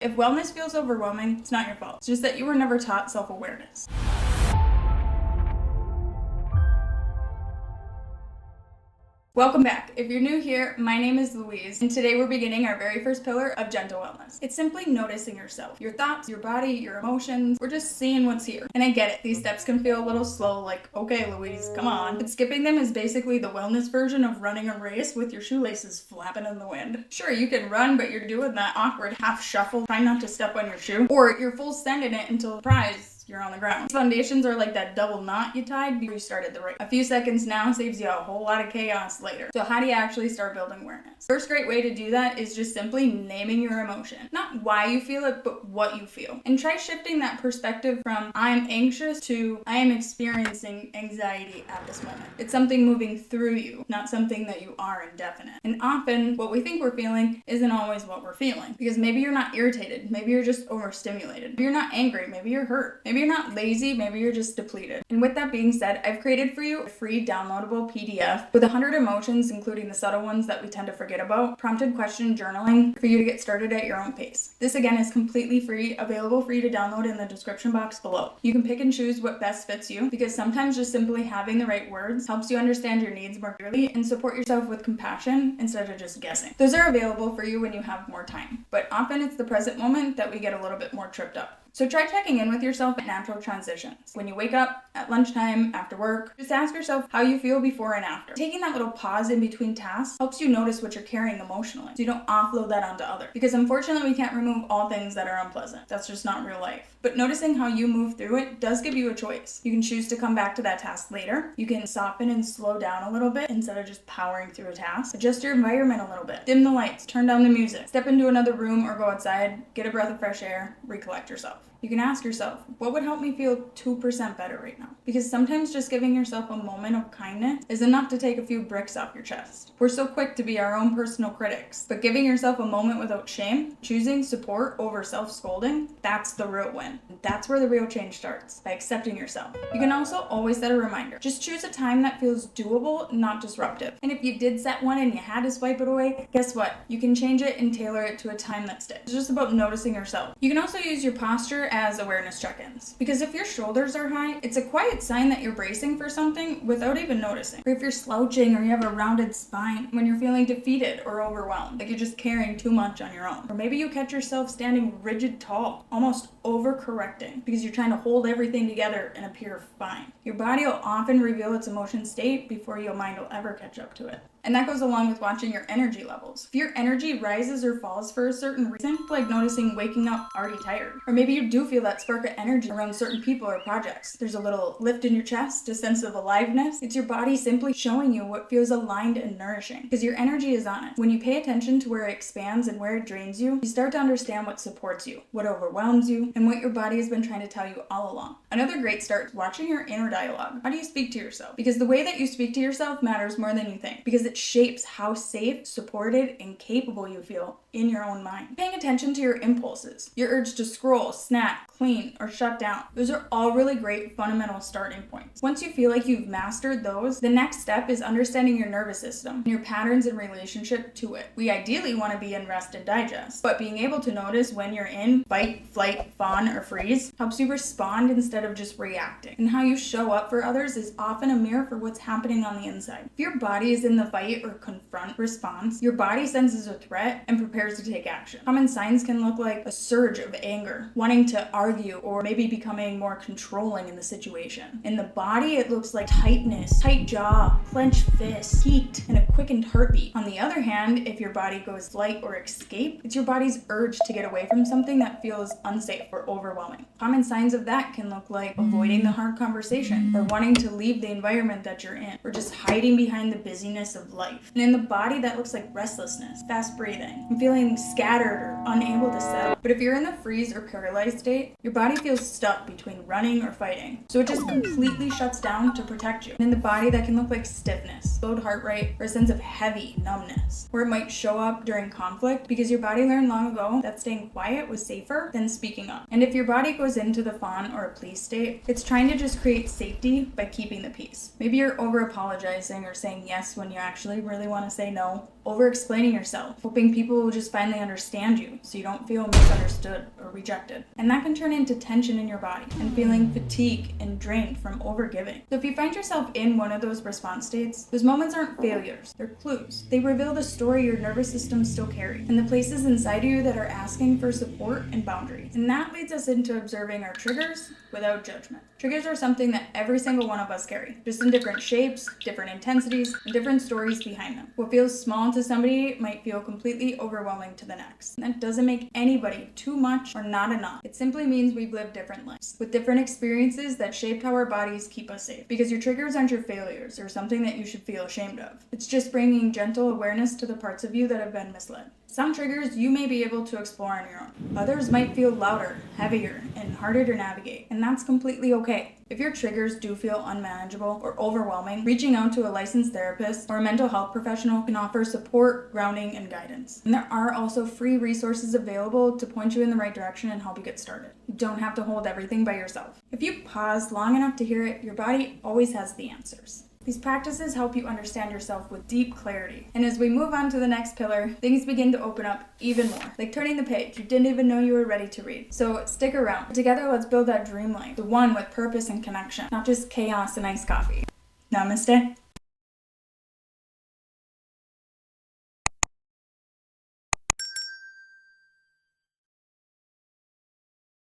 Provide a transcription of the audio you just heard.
If wellness feels overwhelming, it's not your fault. It's just that you were never taught self-awareness. Welcome back. If you're new here, my name is Louise, and today we're beginning our very first pillar of gentle wellness. It's simply noticing yourself, your thoughts, your body, your emotions. We're just seeing what's here. And I get it. These steps can feel a little slow, like, okay, Louise, come on. But skipping them is basically the wellness version of running a race with your shoelaces flapping in the wind. Sure, you can run, but you're doing that awkward half shuffle, trying not to step on your shoe, or you're full send in it until surprise, you're on the ground. Foundations are like that double knot you tied before you started the race. A few seconds now saves you a whole lot of chaos later. So how do you actually start building awareness? First great way to do that is just simply naming your emotion. Not why you feel it, but what you feel. And try shifting that perspective from I'm anxious to I am experiencing anxiety at this moment. It's something moving through you, not something that you are indefinite. And often what we think we're feeling isn't always what we're feeling. Because maybe you're not irritated, maybe you're just overstimulated. Maybe you're not angry, maybe you're hurt. Maybe you're not lazy, maybe you're just depleted. And with that being said, I've created for you a free downloadable PDF with 100 emotions, including the subtle ones that we tend to forget about, prompted question journaling for you to get started at your own pace. This again is completely free, available for you to download in the description box below. You can pick and choose what best fits you, because sometimes just simply having the right words helps you understand your needs more clearly and support yourself with compassion instead of just guessing. Those are available for you when you have more time, but often it's the present moment that we get a little bit more tripped up. So try checking in with yourself at natural transitions. When you wake up, at lunchtime, after work, just ask yourself how you feel before and after. Taking that little pause in between tasks helps you notice what you're carrying emotionally, so you don't offload that onto others. Because unfortunately, we can't remove all things that are unpleasant. That's just not real life. But noticing how you move through it does give you a choice. You can choose to come back to that task later. You can soften and slow down a little bit instead of just powering through a task. Adjust your environment a little bit. Dim the lights, turn down the music, step into another room or go outside, get a breath of fresh air, recollect yourself. You can ask yourself, what would help me feel 2% better right now? Because sometimes just giving yourself a moment of kindness is enough to take a few bricks off your chest. We're so quick to be our own personal critics, but giving yourself a moment without shame, choosing support over self-scolding, that's the real win. That's where the real change starts, by accepting yourself. You can also always set a reminder. Just choose a time that feels doable, not disruptive. And if you did set one and you had to swipe it away, guess what? You can change it and tailor it to a time that sticks. It's just about noticing yourself. You can also use your posture as awareness check-ins. Because if your shoulders are high, it's a quiet sign that you're bracing for something without even noticing. Or if you're slouching or you have a rounded spine when you're feeling defeated or overwhelmed, like you're just carrying too much on your own. Or maybe you catch yourself standing rigid tall, almost overcorrecting because you're trying to hold everything together and appear fine. Your body will often reveal its emotion state before your mind will ever catch up to it. And that goes along with watching your energy levels. If your energy rises or falls for a certain reason, like noticing waking up already tired, or maybe you do feel that spark of energy around certain people or projects. There's a little lift in your chest, a sense of aliveness. It's your body simply showing you what feels aligned and nourishing, because your energy is on it. When you pay attention to where it expands and where it drains you, you start to understand what supports you, what overwhelms you, and what your body has been trying to tell you all along. Another great start is watching your inner dialogue. How do you speak to yourself? Because the way that you speak to yourself matters more than you think, because it shapes how safe, supported, and capable you feel in your own mind. Paying attention to your impulses, your urge to scroll, snack, clean, or shut down. Those are all really great fundamental starting points. Once you feel like you've mastered those, the next step is understanding your nervous system and your patterns in relationship to it. We ideally want to be in rest and digest, but being able to notice when you're in fight, flight, fawn, or freeze helps you respond instead of just reacting. And how you show up for others is often a mirror for what's happening on the inside. If your body is in the fight or confront response, your body senses a threat and prepares to take action. Common signs can look like a surge of anger, wanting to argue, or maybe becoming more controlling in the situation. In the body, it looks like tightness, tight jaw, clenched fists, heat, and a quickened heartbeat. On the other hand, if your body goes flight or escape, it's your body's urge to get away from something that feels unsafe or overwhelming. Common signs of that can look like avoiding the hard conversation, or wanting to leave the environment that you're in, or just hiding behind the busyness of life. And in the body, that looks like restlessness, fast breathing, and feeling scattered or unable to settle. But if you're in the freeze or paralyzed state, your body feels stuck between running or fighting. So it just completely shuts down to protect you. And in the body, that can look like stiffness, slowed heart rate, or a sense of heavy numbness, where it might show up during conflict because your body learned long ago that staying quiet was safer than speaking up. And if your body goes into the fawn or a please state, it's trying to just create safety by keeping the peace. Maybe you're over apologizing or saying yes when you actually actually really want to say no, over-explaining yourself, hoping people will just finally understand you so you don't feel misunderstood or rejected. And that can turn into tension in your body and feeling fatigue and drained from over-giving. So if you find yourself in one of those response states, those moments aren't failures, they're clues. They reveal the story your nervous system still carries and the places inside you that are asking for support and boundaries. And that leads us into observing our triggers without judgment. Triggers are something that every single one of us carry, just in different shapes, different intensities, and different stories behind them. What feels small to somebody might feel completely overwhelming to the next. And that doesn't make anybody too much or not enough. It simply means we've lived different lives, with different experiences that shaped how our bodies keep us safe. Because your triggers aren't your failures or something that you should feel ashamed of. It's just bringing gentle awareness to the parts of you that have been misled. Some triggers you may be able to explore on your own. Others might feel louder, heavier, and harder to navigate, and that's completely okay. If your triggers do feel unmanageable or overwhelming, reaching out to a licensed therapist or a mental health professional can offer support, grounding, and guidance. And there are also free resources available to point you in the right direction and help you get started. You don't have to hold everything by yourself. If you pause long enough to hear it, your body always has the answers. These practices help you understand yourself with deep clarity. And as we move on to the next pillar, things begin to open up even more. Like turning the page you didn't even know you were ready to read. So stick around. Together, let's build that dream life. The one with purpose and connection, not just chaos and iced coffee. Namaste.